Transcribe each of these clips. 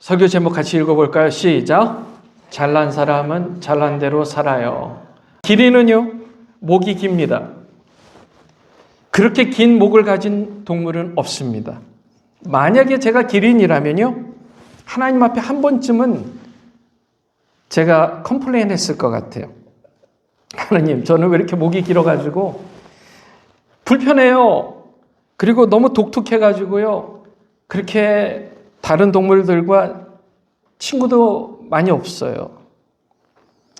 설교 제목 같이 읽어볼까요? 시작. 잘난 사람은 잘난 대로 살아요. 길이는요, 목이 깁니다. 그렇게 긴 목을 가진 동물은 없습니다. 만약에 제가 기린이라면요, 하나님 앞에 한 번쯤은 제가 컴플레인 했을 것 같아요. 하나님, 저는 왜 이렇게 목이 길어가지고 불편해요. 그리고 너무 독특해가지고요, 그렇게 다른 동물들과 친구도 많이 없어요.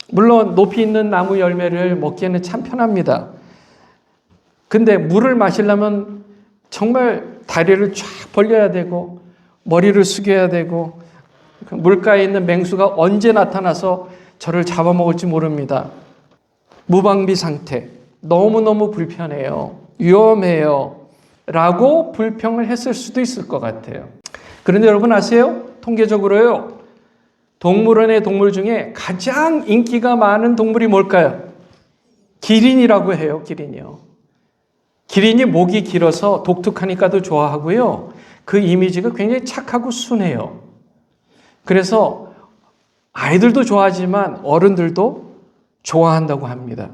물론 높이 있는 나무 열매를 먹기에는 참 편합니다. 근데 물을 마시려면 정말 다리를 쫙 벌려야 되고 머리를 숙여야 되고 물가에 있는 맹수가 언제 나타나서 저를 잡아먹을지 모릅니다. 무방비 상태, 너무너무 불편해요, 위험해요 라고 불평을 했을 수도 있을 것 같아요. 그런데 여러분 아세요? 통계적으로요, 동물원의 동물 중에 가장 인기가 많은 동물이 뭘까요? 기린이라고 해요. 기린이요. 기린이 목이 길어서 독특하니까도 좋아하고요, 그 이미지가 굉장히 착하고 순해요. 그래서 아이들도 좋아하지만 어른들도 좋아한다고 합니다.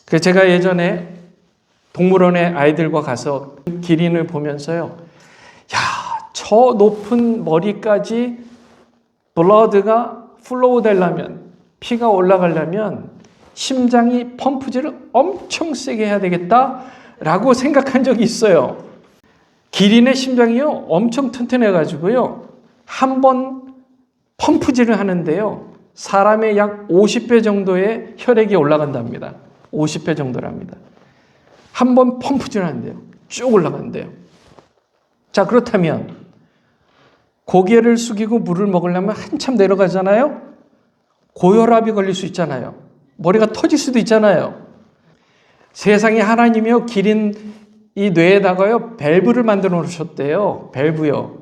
그래서 제가 예전에 동물원에 아이들과 가서 기린을 보면서요, 야, 저 높은 머리까지 블러드가 플로우 되려면, 피가 올라가려면 심장이 펌프질을 엄청 세게 해야 되겠다라고 생각한 적이 있어요. 기린의 심장이요, 엄청 튼튼해가지고요, 한 번 펌프질을 하는데요, 사람의 약 50배 정도의 혈액이 올라간답니다. 50배 정도랍니다. 한 번 펌프질 하는데요, 쭉 올라간대요. 자, 그렇다면 고개를 숙이고 물을 먹으려면 한참 내려가잖아요. 고혈압이 걸릴 수 있잖아요. 머리가 터질 수도 있잖아요. 세상에 하나님이요, 기린 이 뇌에다가요 밸브를 만들어 놓으셨대요. 밸브요.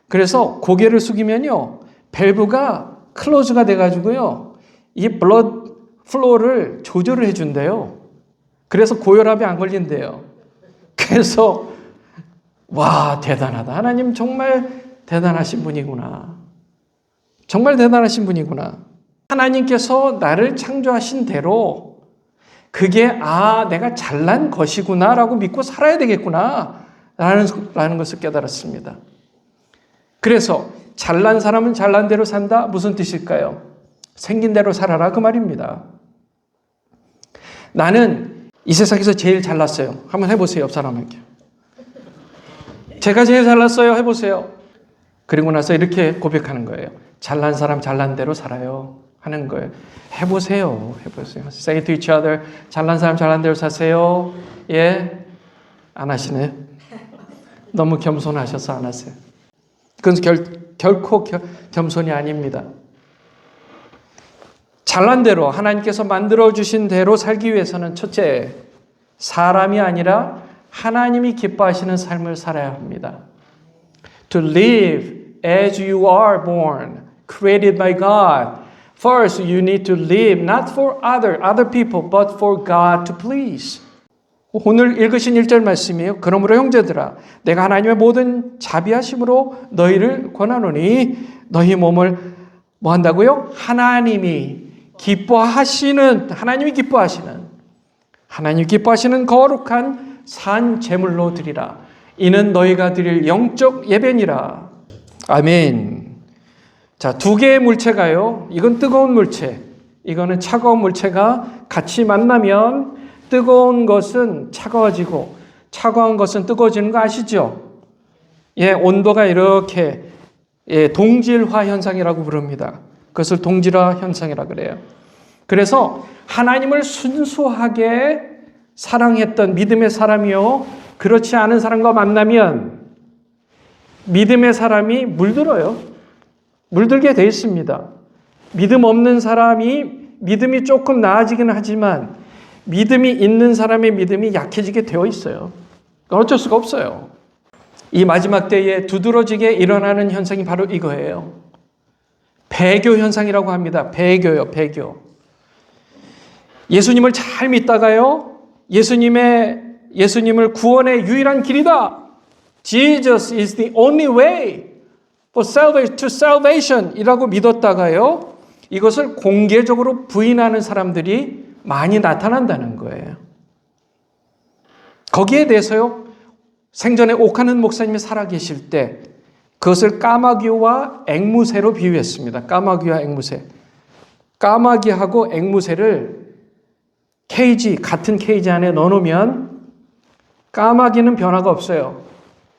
그래서 고개를 숙이면요, 밸브가 클로즈가 돼가지고요, 이 블러드 플로우를 조절을 해준대요. 그래서 고혈압이 안 걸린대요. 그래서 와, 대단하다. 하나님 정말 대단하신 분이구나. 정말 대단하신 분이구나. 하나님께서 나를 창조하신 대로 그게 내가 잘난 것이구나 라고 믿고 살아야 되겠구나 라는 것을 깨달았습니다. 그래서 잘난 사람은 잘난 대로 산다, 무슨 뜻일까요? 생긴 대로 살아라, 그 말입니다. 나는 이 세상에서 제일 잘났어요. 한번 해보세요. 옆 사람에게. 제가 제일 잘났어요. 해보세요. 그리고 나서 이렇게 고백하는 거예요. 잘난 사람 잘난 대로 살아요 하는 거예요. 해보세요. 해보세요. Say to each other, 잘난 사람 잘난 대로 사세요. 예? 안 하시네. 너무 겸손하셔서 안 하세요. 그건 결코 겸손이 아닙니다. 잘난 대로, 하나님께서 만들어주신 대로 살기 위해서는 첫째, 사람이 아니라 하나님이 기뻐하시는 삶을 살아야 합니다. To live as you are born, created by God. First, you need to live not for other people, but for God to please. 오늘 읽으신 1절 말씀이에요. 그러므로 형제들아, 내가 하나님의 모든 자비하심으로 너희를 권하노니 너희 몸을 뭐 한다고요? 하나님이 기뻐하시는 거룩한 산 제물로 드리라. 이는 너희가 드릴 영적 예배니라. 아멘. 자, 두 개의 물체가요, 이건 뜨거운 물체, 이거는 차가운 물체가 같이 만나면 뜨거운 것은 차가워지고 차가운 것은 뜨거워지는 거 아시죠? 예, 온도가 이렇게 동질화 현상이라고 부릅니다. 그것을 동질화 현상이라고 그래요. 그래서 하나님을 순수하게 사랑했던 믿음의 사람이요, 그렇지 않은 사람과 만나면 믿음의 사람이 물들어요. 물들게 돼 있습니다. 믿음 없는 사람이 믿음이 조금 나아지기는 하지만 믿음이 있는 사람의 믿음이 약해지게 되어 있어요. 어쩔 수가 없어요. 이 마지막 때에 두드러지게 일어나는 현상이 바로 이거예요. 배교 현상이라고 합니다. 배교요, 배교. 예수님을 잘 믿다가요, 예수님을 구원의 유일한 길이다. Jesus is the only way. to salvation이라고 믿었다가요, 이것을 공개적으로 부인하는 사람들이 많이 나타난다는 거예요. 거기에 대해서요, 생전에 옥하는 목사님이 살아계실 때 그것을 까마귀와 앵무새로 비유했습니다. 까마귀와 앵무새. 까마귀하고 앵무새를 같은 케이지 안에 넣어놓으면 까마귀는 변화가 없어요.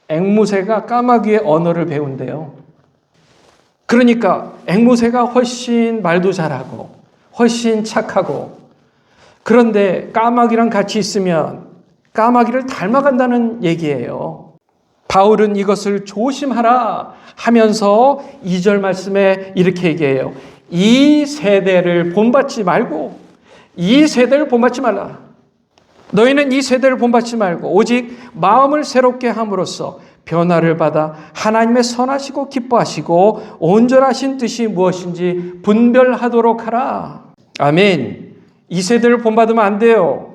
앵무새가 까마귀의 언어를 배운대요. 그러니까 앵무새가 훨씬 말도 잘하고 훨씬 착하고, 그런데 까마귀랑 같이 있으면 까마귀를 닮아간다는 얘기예요. 바울은 이것을 조심하라 하면서 2절 말씀에 이렇게 얘기해요. 이 세대를 본받지 말고, 이 세대를 본받지 말라. 너희는 이 세대를 본받지 말고 오직 마음을 새롭게 함으로써 변화를 받아 하나님의 선하시고 기뻐하시고 온전하신 뜻이 무엇인지 분별하도록 하라. 아멘. 이 세대를 본받으면 안 돼요.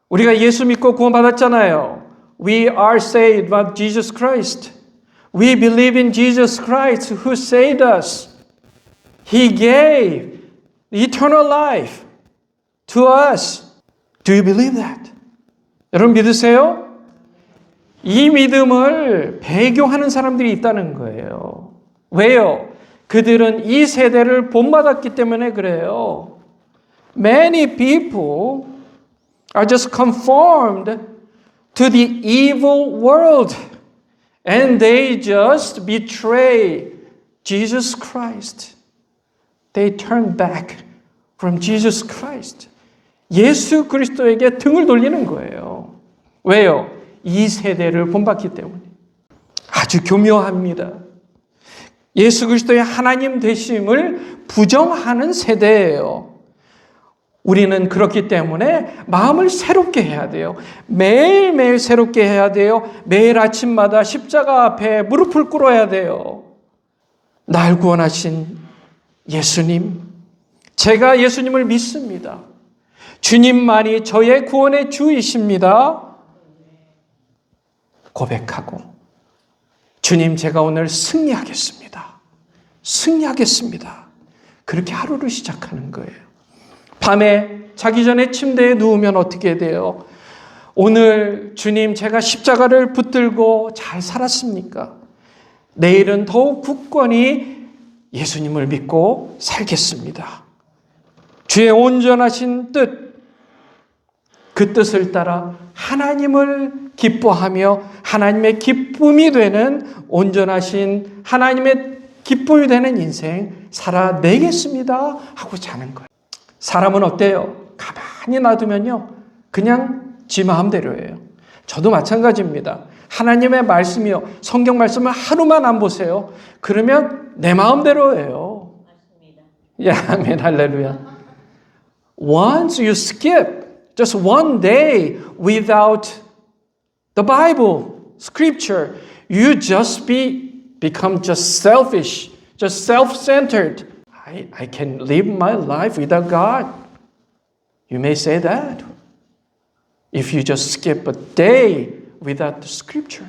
우리가 예수 믿고 구원받았잖아요. We are saved by Jesus Christ. We believe in Jesus Christ who saved us. He gave eternal life to us. Do you believe that? 여러분 믿으세요? 이 믿음을 배교하는 사람들이 있다는 거예요. 왜요? 그들은 이 세대를 본받았기 때문에 그래요. Many people are just conformed to the evil world and they just betray Jesus Christ. They turn back from Jesus Christ. 예수 그리스도에게 등을 돌리는 거예요. 왜요? 이 세대를 본받기 때문에. 아주 교묘합니다. 예수 그리스도의 하나님 되심을 부정하는 세대예요. 우리는 그렇기 때문에 마음을 새롭게 해야 돼요. 매일매일 새롭게 해야 돼요. 매일 아침마다 십자가 앞에 무릎을 꿇어야 돼요. 날 구원하신 예수님, 제가 예수님을 믿습니다. 주님만이 저의 구원의 주이십니다. 고백하고, 주님, 제가 오늘 승리하겠습니다. 승리하겠습니다. 그렇게 하루를 시작하는 거예요. 밤에 자기 전에 침대에 누우면 어떻게 돼요? 오늘 주님, 제가 십자가를 붙들고 잘 살았습니까? 내일은 더욱 굳건히 예수님을 믿고 살겠습니다. 주의 온전하신 뜻, 그 뜻을 따라 하나님을 기뻐하며 하나님의 기쁨이 되는 온전하신 하나님의 기쁨이 되는 인생 살아내겠습니다 하고 자는 거예요. 사람은 어때요? 가만히 놔두면요, 그냥 지 마음대로예요. 저도 마찬가지입니다. 하나님의 말씀이요, 성경 말씀을 하루만 안 보세요. 그러면 내 마음대로예요. 야, 아멘, 할렐루야. Once you skip just one day without the Bible, Scripture, you just become just selfish, just self-centered. I can live my life without God. You may say that if you just skip a day without the Scripture.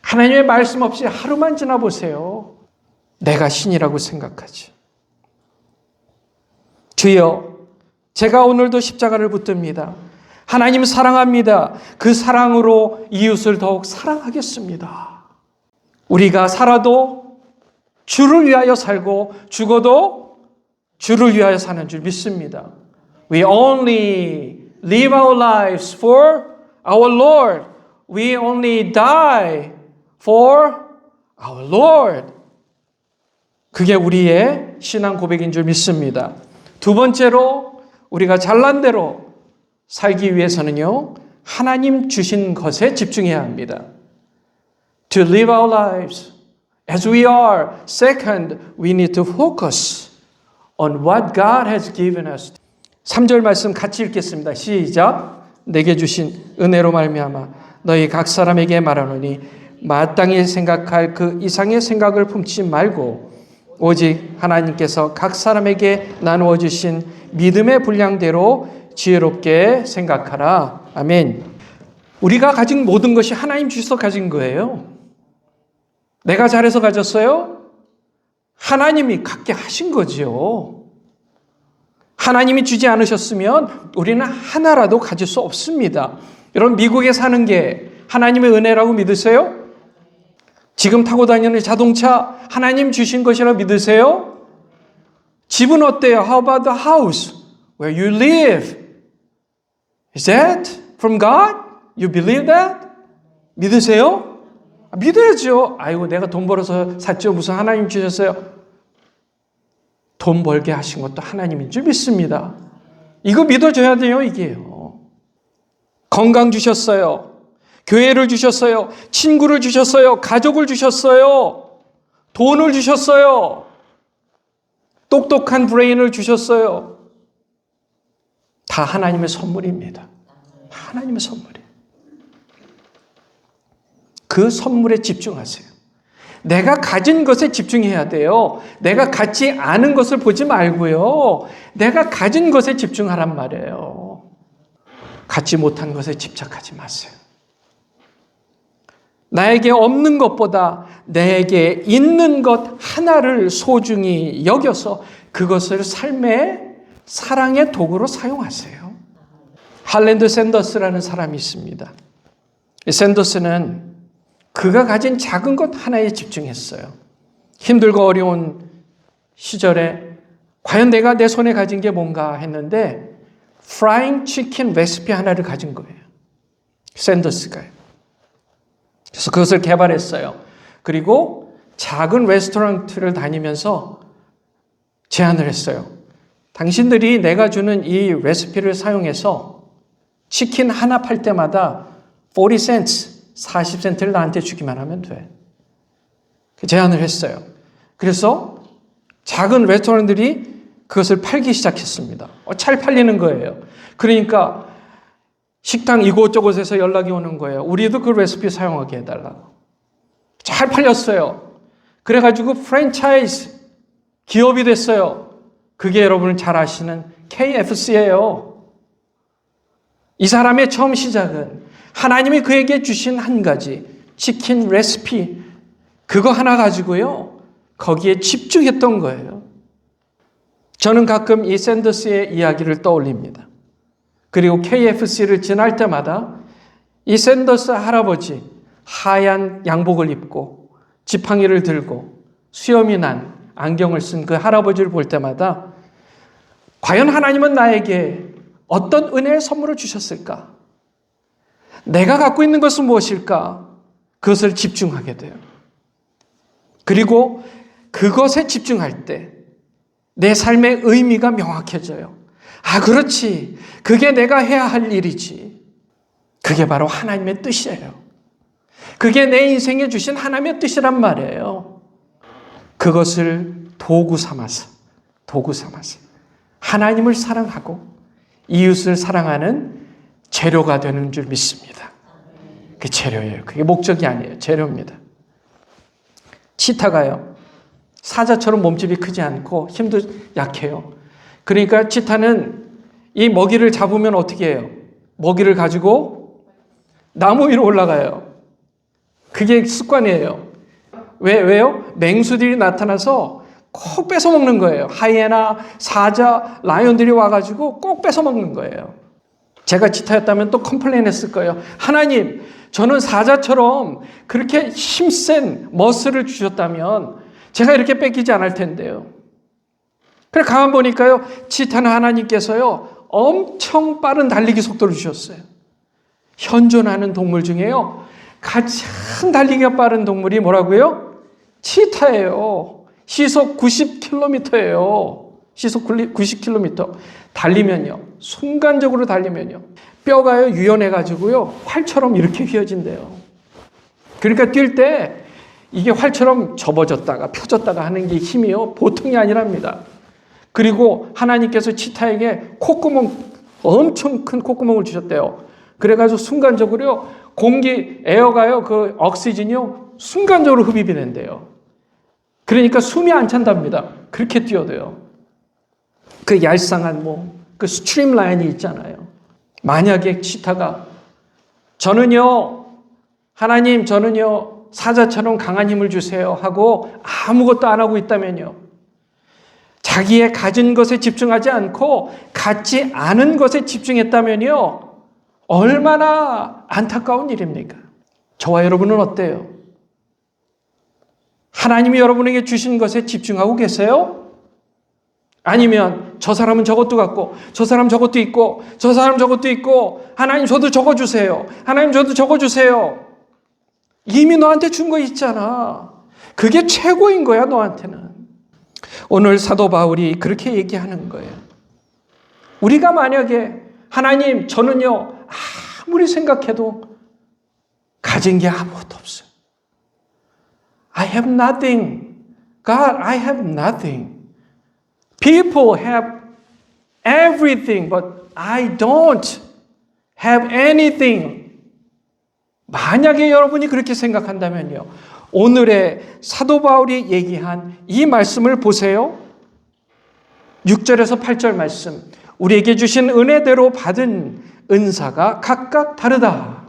하나님의 말씀 없이 하루만 지나보세요. 내가 신이라고 생각하지. 주여, 제가 오늘도 십자가를 붙듭니다. 하나님 사랑합니다. 그 사랑으로 이웃을 더욱 사랑하겠습니다. 우리가 살아도 주를 위하여 살고 죽어도 주를 위하여 사는 줄 믿습니다. We only live our lives for our Lord. We only die for our Lord. 그게 우리의 신앙 고백인 줄 믿습니다. 두 번째로, 우리가 잘난 대로 살기 위해서는요, 하나님 주신 것에 집중해야 합니다. To live our lives as we are. Second, we need to focus on what God has given us. 3절 말씀 같이 읽겠습니다. 시작. 내게 주신 은혜로 말미암아 너희 각 사람에게 말하노니 마땅히 생각할 그 이상의 생각을 품지 말고 오직 하나님께서 각 사람에게 나누어 주신 믿음의 분량대로 지혜롭게 생각하라. 아멘. 우리가 가진 모든 것이 하나님 주셔서 가진 거예요. 내가 잘해서 가졌어요? 하나님이 갖게 하신 거지요. 하나님이 주지 않으셨으면 우리는 하나라도 가질 수 없습니다. 여러분, 미국에 사는 게 하나님의 은혜라고 믿으세요? 지금 타고 다니는 자동차 하나님 주신 것이라 믿으세요? 집은 어때요? How about the house where you live? Is that from God? You believe that? 믿으세요? 믿어야죠. 아이고, 내가 돈 벌어서 샀죠. 무슨 하나님 주셨어요? 돈 벌게 하신 것도 하나님인 줄 믿습니다. 이거 믿어줘야 돼요, 이게요. 건강 주셨어요. 교회를 주셨어요. 친구를 주셨어요. 가족을 주셨어요. 돈을 주셨어요. 똑똑한 브레인을 주셨어요. 다 하나님의 선물입니다. 하나님의 선물이에요. 그 선물에 집중하세요. 내가 가진 것에 집중해야 돼요. 내가 갖지 않은 것을 보지 말고요. 내가 가진 것에 집중하란 말이에요. 갖지 못한 것에 집착하지 마세요. 나에게 없는 것보다 내게 있는 것 하나를 소중히 여겨서 그것을 삶의 사랑의 도구로 사용하세요. 할랜드 샌더스라는 사람이 있습니다. 샌더스는 그가 가진 작은 것 하나에 집중했어요. 힘들고 어려운 시절에 과연 내가 내 손에 가진 게 뭔가 했는데 프라잉 치킨 레시피 하나를 가진 거예요. 샌더스가요. 그래서 그것을 개발했어요. 그리고 작은 레스토랑을 다니면서 제안을 했어요. 당신들이 내가 주는 이 레시피를 사용해서 치킨 하나 팔 때마다 40 cents, 40센트를 나한테 주기만 하면 돼. 제안을 했어요. 그래서 작은 레스토랑들이 그것을 팔기 시작했습니다. 잘 팔리는 거예요. 그러니까 식당 이곳저곳에서 연락이 오는 거예요. 우리도 그 레시피 사용하게 해달라고. 잘 팔렸어요. 그래가지고 프랜차이즈 기업이 됐어요. 그게 여러분은 잘 아시는 KFC예요. 이 사람의 처음 시작은 하나님이 그에게 주신 한 가지 치킨 레시피 그거 하나 가지고요. 거기에 집중했던 거예요. 저는 가끔 이 샌더스의 이야기를 떠올립니다. 그리고 KFC를 지날 때마다 이 샌더스 할아버지 하얀 양복을 입고 지팡이를 들고 수염이 난 안경을 쓴 그 할아버지를 볼 때마다 과연 하나님은 나에게 어떤 은혜의 선물을 주셨을까? 내가 갖고 있는 것은 무엇일까? 그것을 집중하게 돼요. 그리고 그것에 집중할 때 내 삶의 의미가 명확해져요. 아, 그렇지. 그게 내가 해야 할 일이지. 그게 바로 하나님의 뜻이에요. 그게 내 인생에 주신 하나님의 뜻이란 말이에요. 그것을 도구 삼아서 하나님을 사랑하고 이웃을 사랑하는 재료가 되는 줄 믿습니다. 그게 재료예요. 그게 목적이 아니에요. 재료입니다. 치타가요. 사자처럼 몸집이 크지 않고 힘도 약해요. 그러니까 치타는 이 먹이를 잡으면 어떻게 해요? 먹이를 가지고 나무 위로 올라가요. 그게 습관이에요. 왜요? 맹수들이 나타나서 꼭 뺏어 먹는 거예요. 하이에나, 사자, 라이온들이 와가지고 꼭 뺏어 먹는 거예요. 제가 치타였다면 또 컴플레인 했을 거예요. 하나님, 저는 사자처럼 그렇게 힘센 머슬을 주셨다면 제가 이렇게 뺏기지 않을 텐데요. 그래 가만 보니까요. 치타는 하나님께서요. 엄청 빠른 달리기 속도를 주셨어요. 현존하는 동물 중에요. 가장 달리기가 빠른 동물이 뭐라고요? 치타예요. 시속 90km예요. 시속 90km. 달리면요. 순간적으로 달리면요. 뼈가요 유연해가지고요. 활처럼 이렇게 휘어진대요. 그러니까 뛸 때 이게 활처럼 접어졌다가 펴졌다가 하는 게 힘이요. 보통이 아니랍니다. 그리고 하나님께서 치타에게 콧구멍, 엄청 큰 콧구멍을 주셨대요. 그래가지고 순간적으로요. 공기, 에어가요. 그 억시진이요. 순간적으로 흡입이 된대요. 그러니까 숨이 안 찬답니다. 그렇게 뛰어도요. 그 얄쌍한 그 스트림 라인이 있잖아요. 만약에 치타가 저는요 하나님 저는요 사자처럼 강한 힘을 주세요 하고 아무것도 안 하고 있다면요. 자기의 가진 것에 집중하지 않고 갖지 않은 것에 집중했다면요. 얼마나 안타까운 일입니까? 저와 여러분은 어때요? 하나님이 여러분에게 주신 것에 집중하고 계세요? 아니면 저 사람은 저것도 갖고 저 사람 저것도 있고 저 사람 저것도 있고 하나님 저도 저거 주세요. 하나님 저도 저거 주세요. 이미 너한테 준 거 있잖아. 그게 최고인 거야 너한테는. 오늘 사도 바울이 그렇게 얘기하는 거예요. 우리가 만약에 하나님 저는요 아무리 생각해도 가진 게 아무것도 없어요. I have nothing. God, I have nothing. People have everything, but I don't have anything. 만약에 여러분이 그렇게 생각한다면요. 오늘의 사도 바울이 얘기한 이 말씀을 보세요. 6절에서 8절 말씀. 우리에게 주신 은혜대로 받은 은사가 각각 다르다.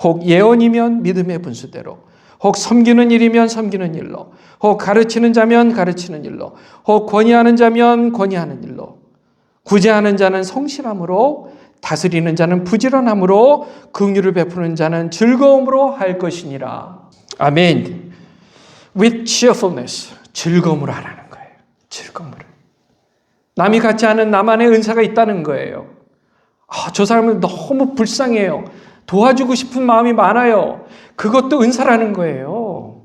혹 예언이면 믿음의 분수대로, 혹 섬기는 일이면 섬기는 일로, 혹 가르치는 자면 가르치는 일로, 혹 권위하는 자면 권위하는 일로, 구제하는 자는 성실함으로, 다스리는 자는 부지런함으로, 긍휼을 베푸는 자는 즐거움으로 할 것이니라. 아멘. With cheerfulness. 즐거움으로 하라는 거예요. 즐거움으로. 남이 갖지 않은 나만의 은사가 있다는 거예요. 저 사람은 너무 불쌍해요. 도와주고 싶은 마음이 많아요. 그것도 은사라는 거예요.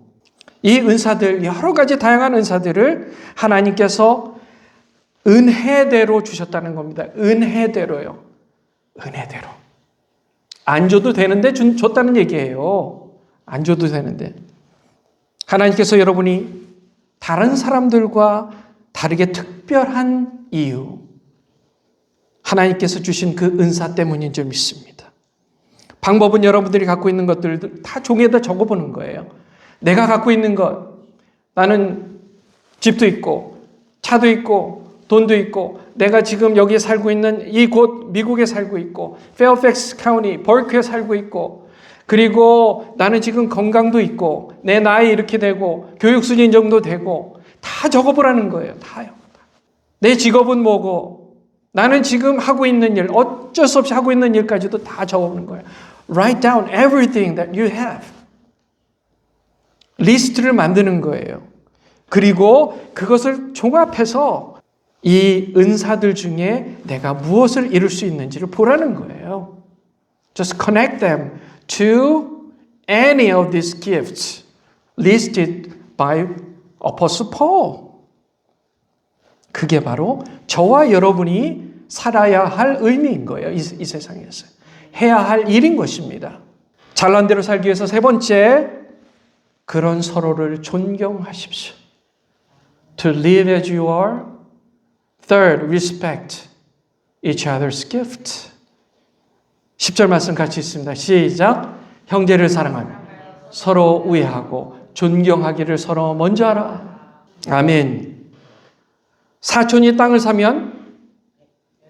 이 은사들, 여러 가지 다양한 은사들을 하나님께서 은혜대로 주셨다는 겁니다. 은혜대로요. 은혜대로. 안 줘도 되는데 줬다는 얘기예요. 안 줘도 되는데. 하나님께서 여러분이 다른 사람들과 다르게 특별한 이유, 하나님께서 주신 그 은사 때문인 줄 믿습니다. 방법은 여러분들이 갖고 있는 것들 다 종이에다 적어보는 거예요. 내가 갖고 있는 것, 나는 집도 있고 차도 있고 돈도 있고 내가 지금 여기에 살고 있는 이곳 미국에 살고 있고 페어팩스 카운티 버클리에 살고 있고 그리고 나는 지금 건강도 있고 내 나이 이렇게 되고 교육 수준 정도 되고 다 적어보라는 거예요. 다요. 내 직업은 뭐고 나는 지금 하고 있는 일 어쩔 수 없이 하고 있는 일까지도 다 적어보는 거예요. Write down everything that you have. 리스트를 만드는 거예요. 그리고 그것을 종합해서 이 은사들 중에 내가 무엇을 이룰 수 있는지를 보라는 거예요. Just connect them to any of these gifts listed by Apostle Paul. 그게 바로 저와 여러분이 살아야 할 의미인 거예요. 이 세상에서. 해야 할 일인 것입니다. 잘난 대로 살기 위해서 세 번째, 그런 서로를 존경하십시오. To live as you are. Third, respect each other's gift. 10절 말씀 같이 있습니다. 시작. 형제를 사랑하며 서로 우애하고 존경하기를 서로 먼저 하라. 아멘. 사촌이 땅을 사면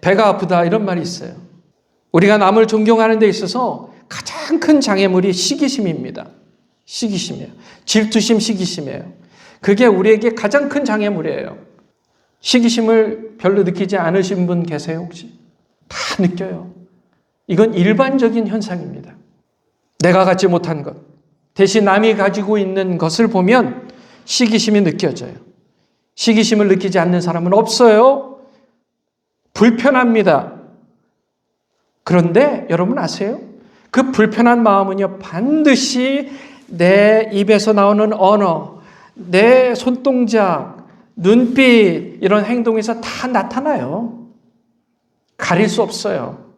배가 아프다 이런 말이 있어요. 우리가 남을 존경하는 데 있어서 가장 큰 장애물이 시기심입니다. 시기심이에요. 질투심, 시기심이에요. 그게 우리에게 가장 큰 장애물이에요. 시기심을 별로 느끼지 않으신 분 계세요 혹시? 다 느껴요. 이건 일반적인 현상입니다. 내가 갖지 못한 것, 대신 남이 가지고 있는 것을 보면 시기심이 느껴져요. 시기심을 느끼지 않는 사람은 없어요. 불편합니다. 그런데 여러분 아세요? 그 불편한 마음은요, 반드시 내 입에서 나오는 언어, 내 손동작, 눈빛, 이런 행동에서 다 나타나요. 가릴 수 없어요.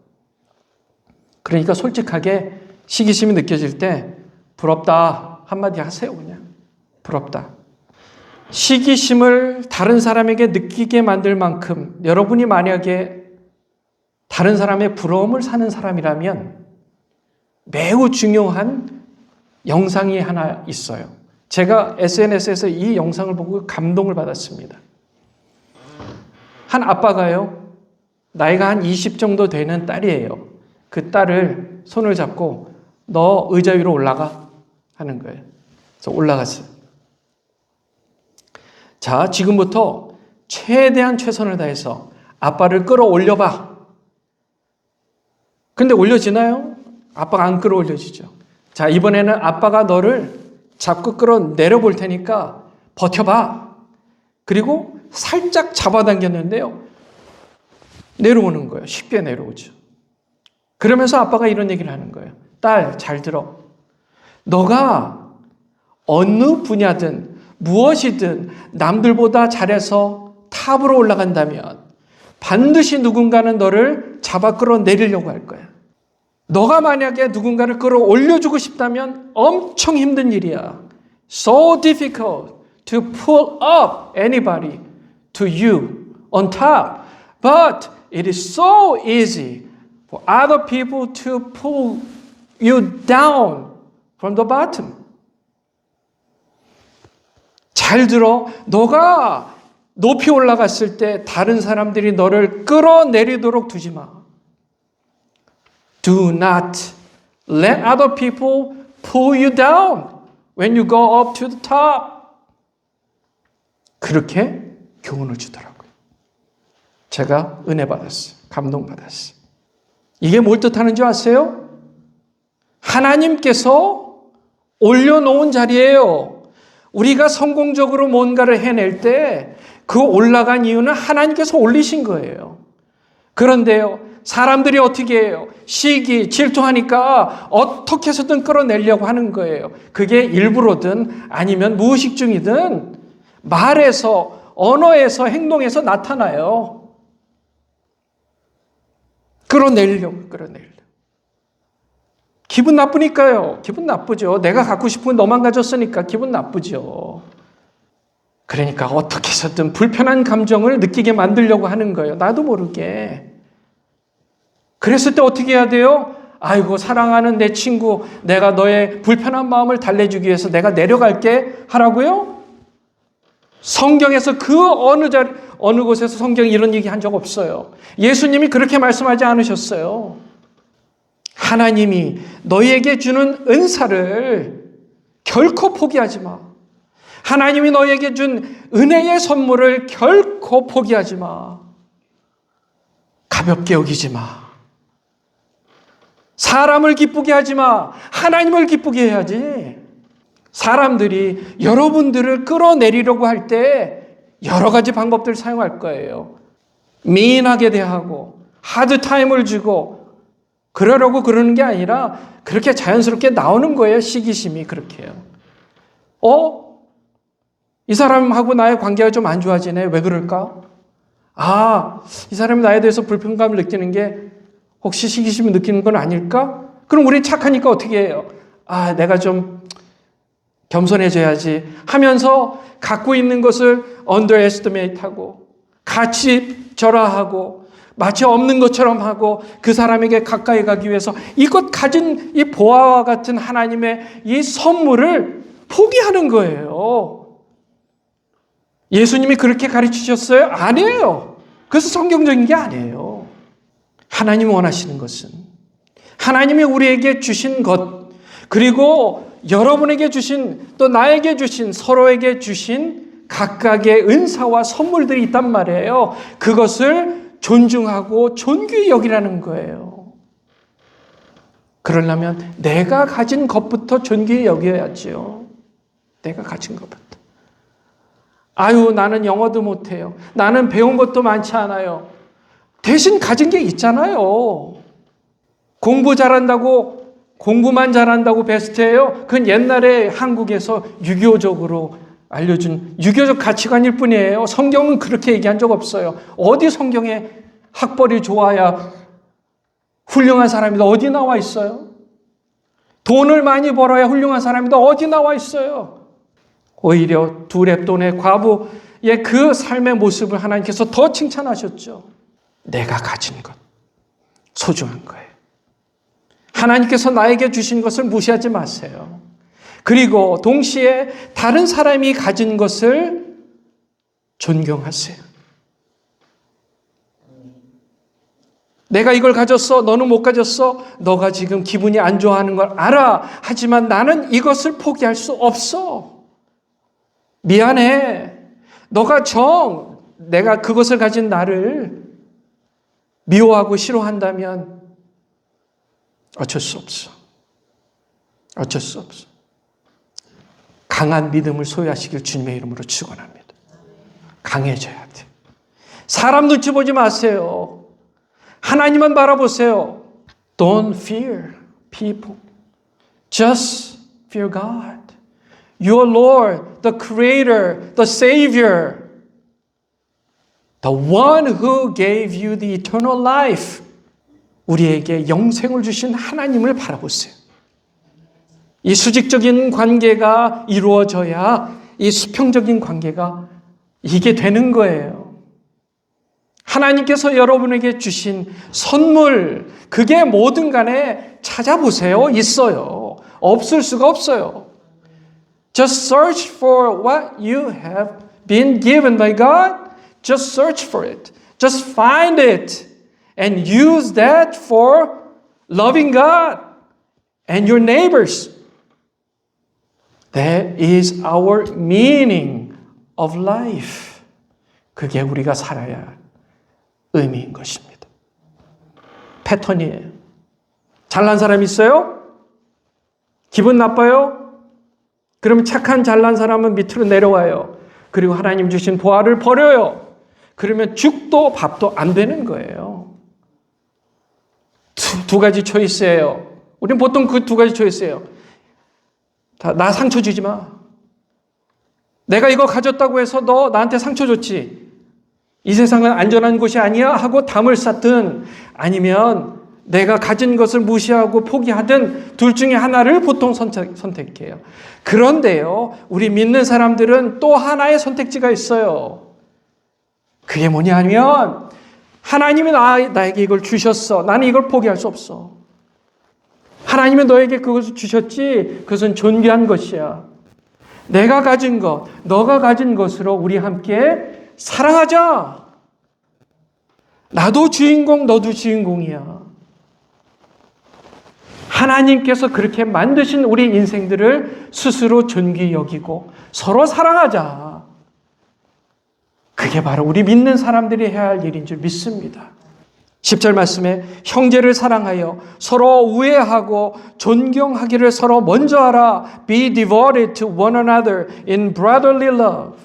그러니까 솔직하게 시기심이 느껴질 때 부럽다 한마디 하세요. 그냥 부럽다. 시기심을 다른 사람에게 느끼게 만들 만큼 여러분이 만약에 다른 사람의 부러움을 사는 사람이라면 매우 중요한 영상이 하나 있어요. 제가 SNS에서 이 영상을 보고 감동을 받았습니다. 한 아빠가요, 나이가 한 20 정도 되는 딸이에요. 그 딸을 손을 잡고 너 의자 위로 올라가 하는 거예요. 그래서 올라갔어요. 자, 지금부터 최대한 최선을 다해서 아빠를 끌어올려봐. 근데 올려지나요? 아빠가 안 끌어올려지죠. 자, 이번에는 아빠가 너를 잡고 끌어내려볼 테니까 버텨봐. 그리고 살짝 잡아당겼는데요. 내려오는 거예요. 쉽게 내려오죠. 그러면서 아빠가 이런 얘기를 하는 거예요. 딸, 잘 들어. 너가 어느 분야든 무엇이든 남들보다 잘해서 탑으로 올라간다면 반드시 누군가는 너를 잡아 끌어내리려고 할 거야. 너가 만약에 누군가를 끌어올려주고 싶다면 엄청 힘든 일이야. So difficult to pull up anybody to you on top. But it is so easy for other people to pull you down from the bottom. 잘 들어. 너가 높이 올라갔을 때 다른 사람들이 너를 끌어내리도록 두지 마. Do not let other people pull you down when you go up to the top. 그렇게 교훈을 주더라고요. 제가 은혜 받았어요. 감동 받았어요. 이게 뭘 뜻하는지 아세요? 하나님께서 올려놓은 자리예요. 우리가 성공적으로 뭔가를 해낼 때 그 올라간 이유는 하나님께서 올리신 거예요. 그런데요, 사람들이 어떻게 해요? 시기, 질투하니까 어떻게 해서든 끌어내려고 하는 거예요. 그게 일부러든 아니면 무의식 중이든 말에서, 언어에서, 행동에서 나타나요. 끌어내려고. 기분 나쁘니까요. 기분 나쁘죠. 내가 갖고 싶은 건 너만 가졌으니까 기분 나쁘죠. 그러니까 어떻게 해서든 불편한 감정을 느끼게 만들려고 하는 거예요. 나도 모르게. 그랬을 때 어떻게 해야 돼요? 아이고, 사랑하는 내 친구, 내가 너의 불편한 마음을 달래주기 위해서 내가 내려갈게 하라고요? 성경에서 그 어느 곳에서 성경이 이런 얘기 한 적 없어요. 예수님이 그렇게 말씀하지 않으셨어요. 하나님이 너희에게 주는 은사를 결코 포기하지 마. 하나님이 너희에게 준 은혜의 선물을 결코 포기하지 마. 가볍게 여기지 마. 사람을 기쁘게 하지 마. 하나님을 기쁘게 해야지. 사람들이 여러분들을 끌어내리려고 할 때 여러 가지 방법들을 사용할 거예요. 미인하게 대하고 하드타임을 주고 그러려고 그러는 게 아니라 그렇게 자연스럽게 나오는 거예요. 시기심이 그렇게요. 이 사람하고 나의 관계가 좀 안 좋아지네. 왜 그럴까? 이 사람이 나에 대해서 불편감을 느끼는 게 혹시 시기심을 느끼는 건 아닐까? 그럼 우리 착하니까 어떻게 해요? 내가 좀 겸손해져야지 하면서 갖고 있는 것을 underestimate하고 가치절하하고 마치 없는 것처럼 하고 그 사람에게 가까이 가기 위해서 이것 가진 이 보화와 같은 하나님의 이 선물을 포기하는 거예요. 예수님이 그렇게 가르치셨어요? 아니에요. 그래서 성경적인 게 아니에요. 하나님이 원하시는 것은 하나님이 우리에게 주신 것, 그리고 여러분에게 주신, 또 나에게 주신, 서로에게 주신 각각의 은사와 선물들이 있단 말이에요. 그것을 존중하고 존귀히 여기라는 거예요. 그러려면 내가 가진 것부터 존귀히 여겨야지요. 내가 가진 것부터. 나는 영어도 못해요. 나는 배운 것도 많지 않아요. 대신 가진 게 있잖아요. 공부 잘한다고, 공부만 잘한다고 베스트예요? 그건 옛날에 한국에서 유교적으로 알려준 유교적 가치관일 뿐이에요. 성경은 그렇게 얘기한 적 없어요. 어디 성경에 학벌이 좋아야 훌륭한 사람이다 어디 나와 있어요? 돈을 많이 벌어야 훌륭한 사람이다 어디 나와 있어요? 오히려 두 렙돈의 과부의 그 삶의 모습을 하나님께서 더 칭찬하셨죠. 내가 가진 것, 소중한 거예요. 하나님께서 나에게 주신 것을 무시하지 마세요. 그리고 동시에 다른 사람이 가진 것을 존경하세요. 내가 이걸 가졌어. 너는 못 가졌어. 너가 지금 기분이 안 좋아하는 걸 알아. 하지만 나는 이것을 포기할 수 없어. 미안해. 너가 내가 그것을 가진 나를 미워하고 싫어한다면 어쩔 수 없어. 어쩔 수 없어. 강한 믿음을 소유하시길 주님의 이름으로 축원합니다. 강해져야 돼. 사람 눈치 보지 마세요. 하나님만 바라보세요. Don't fear people. Just fear God. Your Lord, the Creator, the Savior, the one who gave you the eternal life. 우리에게 영생을 주신 하나님을 바라보세요. 이 수직적인 관계가 이루어져야 이 수평적인 관계가 이게 되는 거예요. 하나님께서 여러분에게 주신 선물, 그게 뭐든 간에 찾아보세요. 있어요. 없을 수가 없어요. Just search for what you have been given by God. Just search for it. Just find it and use that for loving God and your neighbors. That is our meaning of life. 그게 우리가 살아야 할 의미인 것입니다. 패턴이에요. 잘난 사람 있어요? 기분 나빠요? 그러면 착한 잘난 사람은 밑으로 내려와요. 그리고 하나님 주신 보화를 버려요. 그러면 죽도 밥도 안 되는 거예요. 두 가지 초이스예요. 우리는 보통 그 두 가지 초이스예요. 나 상처 주지 마. 내가 이거 가졌다고 해서 너 나한테 상처 줬지. 이 세상은 안전한 곳이 아니야 하고 담을 쌓든, 아니면 내가 가진 것을 무시하고 포기하든 둘 중에 하나를 보통 선택해요. 그런데요, 우리 믿는 사람들은 또 하나의 선택지가 있어요. 그게 뭐냐면 하나님이 나에게 이걸 주셨어. 나는 이걸 포기할 수 없어. 하나님이 너에게 그것을 주셨지. 그것은 존귀한 것이야. 내가 가진 것, 너가 가진 것으로 우리 함께 사랑하자. 나도 주인공, 너도 주인공이야. 하나님께서 그렇게 만드신 우리 인생들을 스스로 존귀히 여기고 서로 사랑하자. 그게 바로 우리 믿는 사람들이 해야 할 일인 줄 믿습니다. 10절 말씀에 형제를 사랑하여 서로 우애하고 존경하기를 서로 먼저 하라. Be devoted to one another in brotherly love.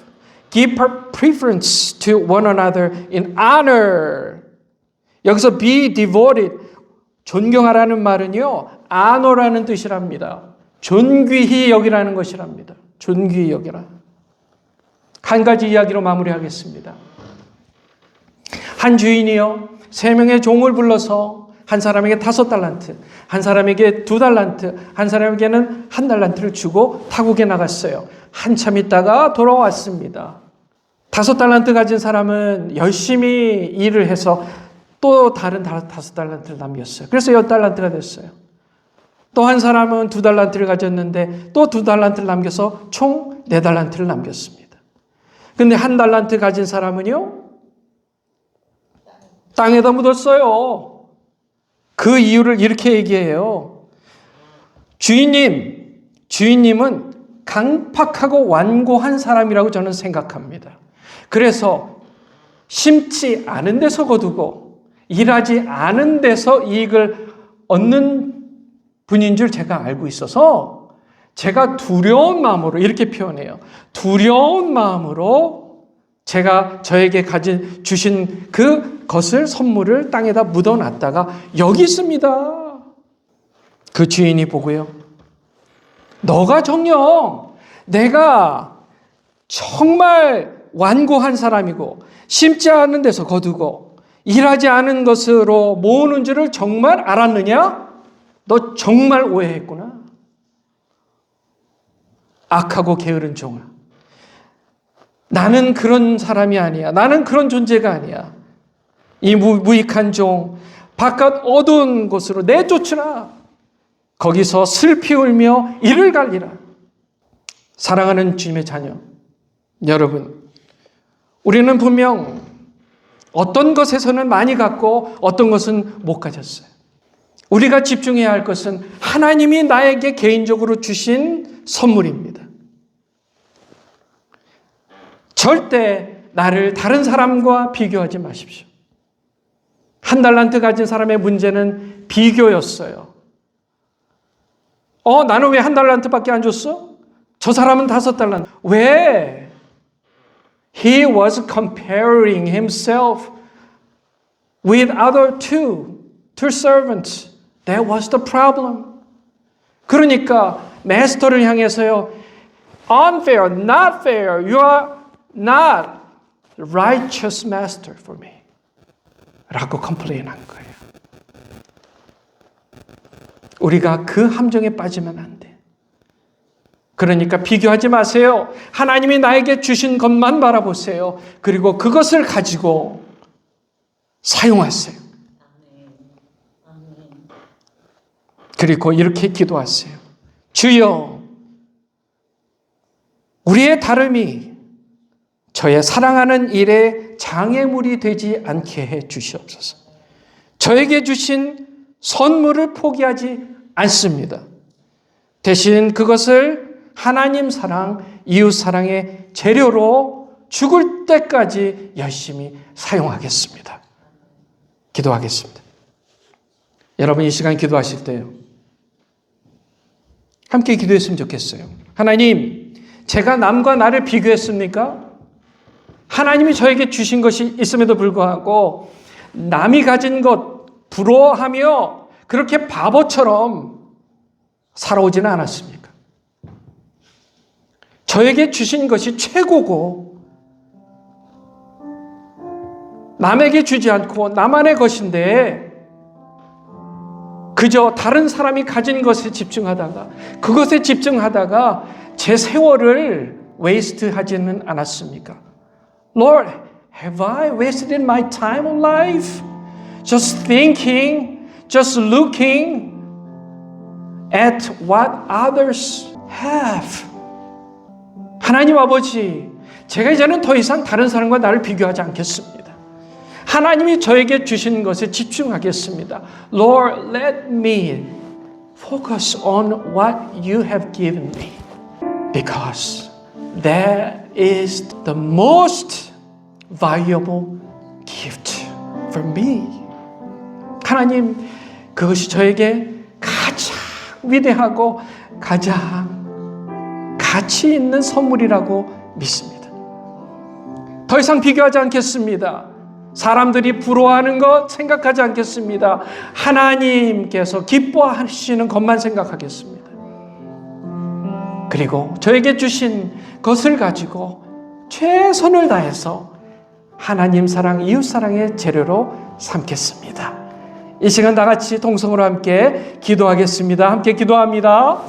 Give preference to one another in honor. 여기서 be devoted, 존경하라는 말은요, honor라는 뜻이랍니다. 존귀히 여기라는 것이랍니다. 존귀히 여기라. 한 가지 이야기로 마무리하겠습니다. 한 주인이요, 3명의 종을 불러서 한 사람에게 5달란트, 한 사람에게 2달란트, 한 사람에게는 1달란트를 주고 타국에 나갔어요. 한참 있다가 돌아왔습니다. 5달란트 가진 사람은 열심히 일을 해서 또 다른 5달란트를 남겼어요. 그래서 10달란트가 됐어요. 또 한 사람은 2달란트를 가졌는데 또 2달란트를 남겨서 총 4달란트를 남겼습니다. 근데 1달란트 가진 사람은요, 땅에다 묻었어요. 그 이유를 이렇게 얘기해요. 주인님은 강팍하고 완고한 사람이라고 저는 생각합니다. 그래서 심지 않은 데서 거두고 일하지 않은 데서 이익을 얻는 분인 줄 제가 알고 있어서 제가 두려운 마음으로, 이렇게 표현해요. 두려운 마음으로 제가 저에게 주신 그것을, 선물을 땅에다 묻어놨다가 여기 있습니다. 그 주인이 보고요, 너가 정녕 내가 정말 완고한 사람이고 심지 않은 데서 거두고 일하지 않은 것으로 모으는 줄을 정말 알았느냐? 너 정말 오해했구나. 악하고 게으른 종아, 나는 그런 사람이 아니야. 나는 그런 존재가 아니야. 이 무익한 종, 바깥 어두운 곳으로 내쫓으라. 거기서 슬피 울며 이를 갈리라. 사랑하는 주님의 자녀 여러분, 우리는 분명 어떤 것에서는 많이 갖고 어떤 것은 못 가졌어요. 우리가 집중해야 할 것은 하나님이 나에게 개인적으로 주신 선물입니다. 절대 나를 다른 사람과 비교하지 마십시오. 1달란트 가진 사람의 문제는 비교였어요. 나는 왜 1달란트밖에 안 줬어? 저 사람은 5달란트. 왜? He was comparing himself with other two servants. That was the problem. 그러니까 마스터를 향해서요. Unfair, not fair. You are not righteous master for me. 라고 컴플레인한 거예요. 우리가 그 함정에 빠지면 안 돼. 그러니까 비교하지 마세요. 하나님이 나에게 주신 것만 바라보세요. 그리고 그것을 가지고 사용하세요. 그리고 이렇게 기도하세요. 주여, 우리의 다름이 저의 사랑하는 일에 장애물이 되지 않게 해 주시옵소서. 저에게 주신 선물을 포기하지 않습니다. 대신 그것을 하나님 사랑, 이웃 사랑의 재료로 죽을 때까지 열심히 사용하겠습니다. 기도하겠습니다. 여러분 이 시간 기도하실 때요. 함께 기도했으면 좋겠어요. 하나님, 제가 남과 나를 비교했습니까? 하나님이 저에게 주신 것이 있음에도 불구하고 남이 가진 것 부러워하며 그렇게 바보처럼 살아오지는 않았습니까? 저에게 주신 것이 최고고 남에게 주지 않고 나만의 것인데 그저 다른 사람이 가진 것에 집중하다가 그것에 집중하다가 제 세월을 웨이스트하지는 않았습니까? Lord, have I wasted my time of life just thinking, just looking at what others have? 하나님 아버지, 제가 이제는 더 이상 다른 사람과 나를 비교하지 않겠습니다. 하나님이 저에게 주신 것에 집중하겠습니다. Lord, let me focus on what you have given me. Because that is the most valuable gift for me. 하나님, 그것이 저에게 가장 위대하고 가장 가치 있는 선물이라고 믿습니다. 더 이상 비교하지 않겠습니다. 사람들이 부러워하는 것 생각하지 않겠습니다. 하나님께서 기뻐하시는 것만 생각하겠습니다. 그리고 저에게 주신 것을 가지고 최선을 다해서 하나님 사랑, 이웃 사랑의 재료로 삼겠습니다. 이 시간 다 같이 동성으로 함께 기도하겠습니다. 함께 기도합니다.